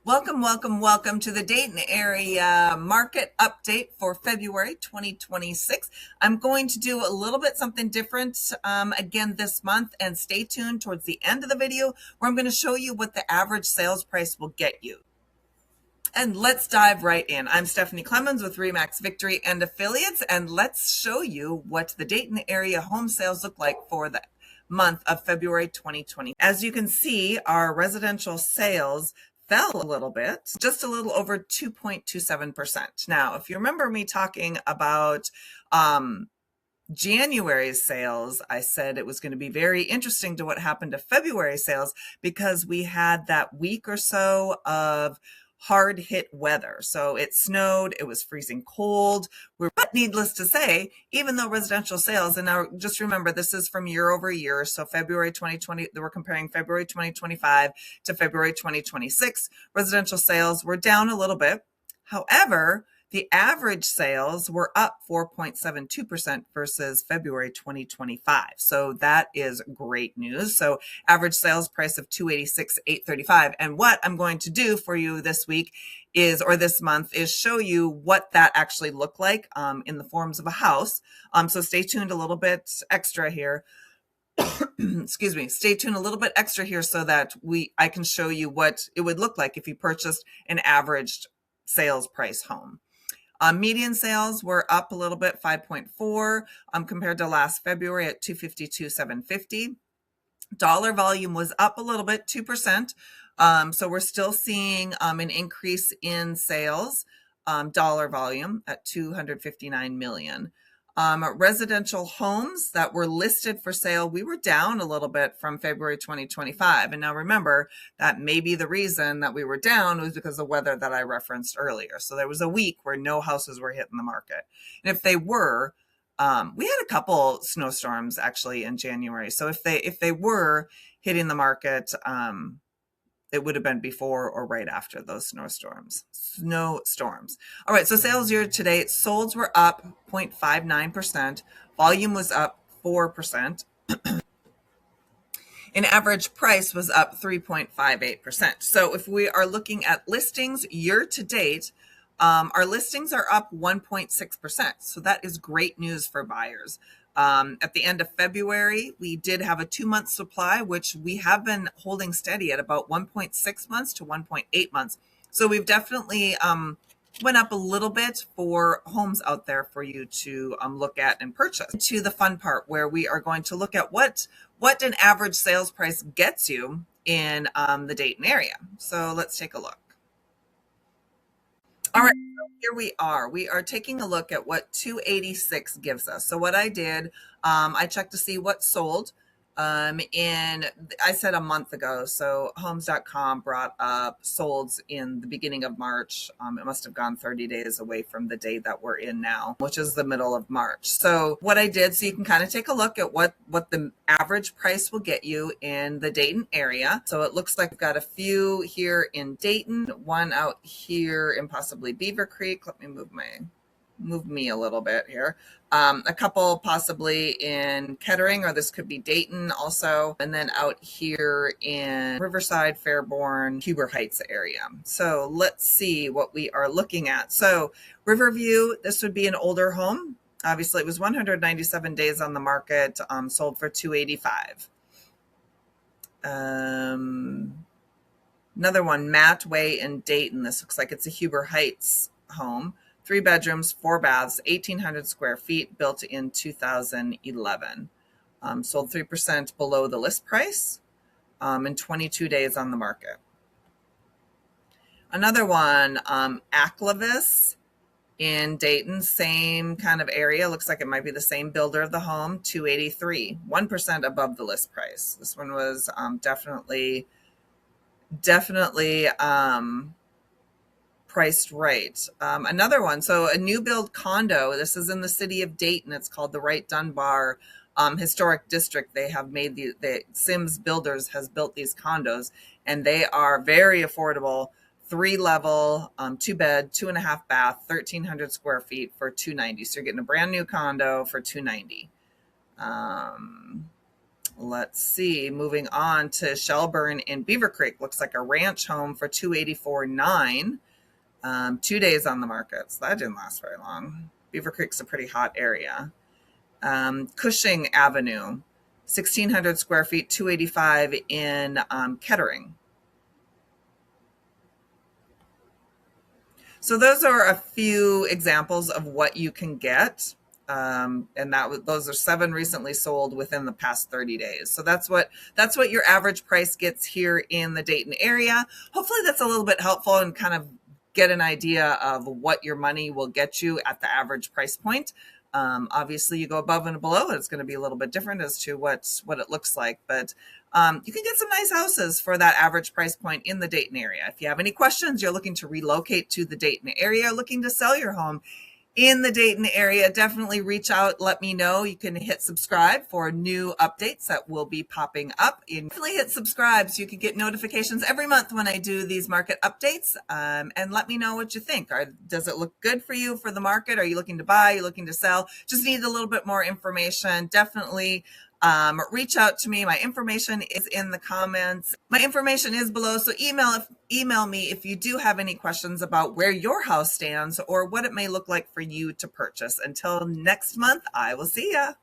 Welcome, welcome, welcome to the Dayton area market update for February 2026. I'm going to do a little bit something different again this month, and stay tuned towards the end of the video where I'm going to show you what the average sales price will get you. And let's dive right in. I'm StephanieClemens with Remax Victory and Affiliates, and let's show you what the Dayton area home sales look like for the month of February 2020. As you can see, our residential sales fell a little bit, just a little over 2.27%. Now, if you remember me talking about January's sales, I said it was going to be very interesting to what happened to February sales because we had that week or so of hard hit weather. So it snowed, it was freezing cold. But needless to say, even though residential sales, and now just remember, this is from year over year. So February 2020, we're comparing February 2025 to February 2026. Residential sales were down a little bit. However, the average sales were up 4.72% versus February 2025. So that is great news. So average sales price of $286,835. And what I'm going to do for you this week is, or this month, is show you what that actually looked like in the forms of a house. So stay tuned a little bit extra here. Excuse me, stay tuned a little bit extra here so that I can show you what it would look like if you purchased an averaged sales price home. Median sales were up a little bit, 5.4 compared to last February at 252,750. Dollar volume was up a little bit, 2%. So we're still seeing an increase in sales dollar volume at 259 million. Residential homes that were listed for sale, we were down a little bit from February 2025. And now remember, that may be the reason that we were down was because of weather that I referenced earlier. So there was a week where no houses were hitting the market. And if they were, we had a couple snowstorms actually in January. So if they were hitting the market, it would have been before or right after those snowstorms. All right, so sales year to date, solds were up 0.59%. Volume was up 4%. And average price was up 3.58%. So if we are looking at listings year to date, our listings are up 1.6%. So that is great news for buyers. At the end of February, we did have a 2-month supply, which we have been holding steady at about 1.6 months to 1.8 months. So we've definitely went up a little bit for homes out there for you to look at and purchase. To the fun part where we are going to look at what an average sales price gets you in the Dayton area. So let's take a look. All right, so here we are. We are taking a look at what 286 gives us. So what I did, I checked to see what sold I said a month ago. So homes.com brought up solds in the beginning of March. It must have gone 30 days away from the day that we're in now, which is the middle of March. So what I did, so you can kind of take a look at what the average price will get you in the Dayton area. So it looks like we've got a few here in Dayton, one out here in possibly Beaver Creek. Let me move me a little bit here. A couple possibly in Kettering, or this could be Dayton also, and then out here in Riverside, Fairborn, Huber Heights area. So let's see what we are looking at. So Riverview, this would be an older home. Obviously, it was 197 days on the market, sold for $285. Another one, Matt Way in Dayton. This looks like it's a Huber Heights home. 3 bedrooms, 4 baths, 1,800 square feet, built in 2011. Sold 3% below the list price in 22 days on the market. Another one, Aclavis in Dayton, same kind of area. Looks like it might be the same builder of the home, 283, 1% above the list price. This one was definitely priced right. Another one, so a new build condo. This is in the city of Dayton. It's called the Wright Dunbar Historic District. They have made the Sims Builders has built these condos, and they are very affordable. 3-level, 2-bed, 2.5 bath, 1,300 square feet for $290. So you're getting a brand new condo for $290. Let's see, moving on to Shelburne in Beaver Creek. Looks like a ranch home for $284,900. 2 days on the market, so that didn't last very long. Beaver Creek's a pretty hot area. Cushing Avenue, 1,600 square feet, 285 in Kettering. So those are a few examples of what you can get. And those are 7 recently sold within the past 30 days. So that's what your average price gets here in the Dayton area. Hopefully that's a little bit helpful and kind of get an idea of what your money will get you at the average price point. Obviously you go above and below, it's going to be a little bit different as to what it looks like, but you can get some nice houses for that average price point in the Dayton area. If you have any questions, you're looking to relocate to the Dayton area, looking to sell your home in the Dayton area, definitely reach out. Let me know. You can hit subscribe for new updates that will be popping up. And definitely hit subscribe so you can get notifications every month when I do these market updates. And let me know what you think. Does it look good for you for the market? Are you looking to buy? Are you looking to sell? Just need a little bit more information. Definitely reach out to me. My information is in the comments. My information is below. So email me if you do have any questions about where your house stands or what it may look like for you to purchase. Until next month, I will see ya.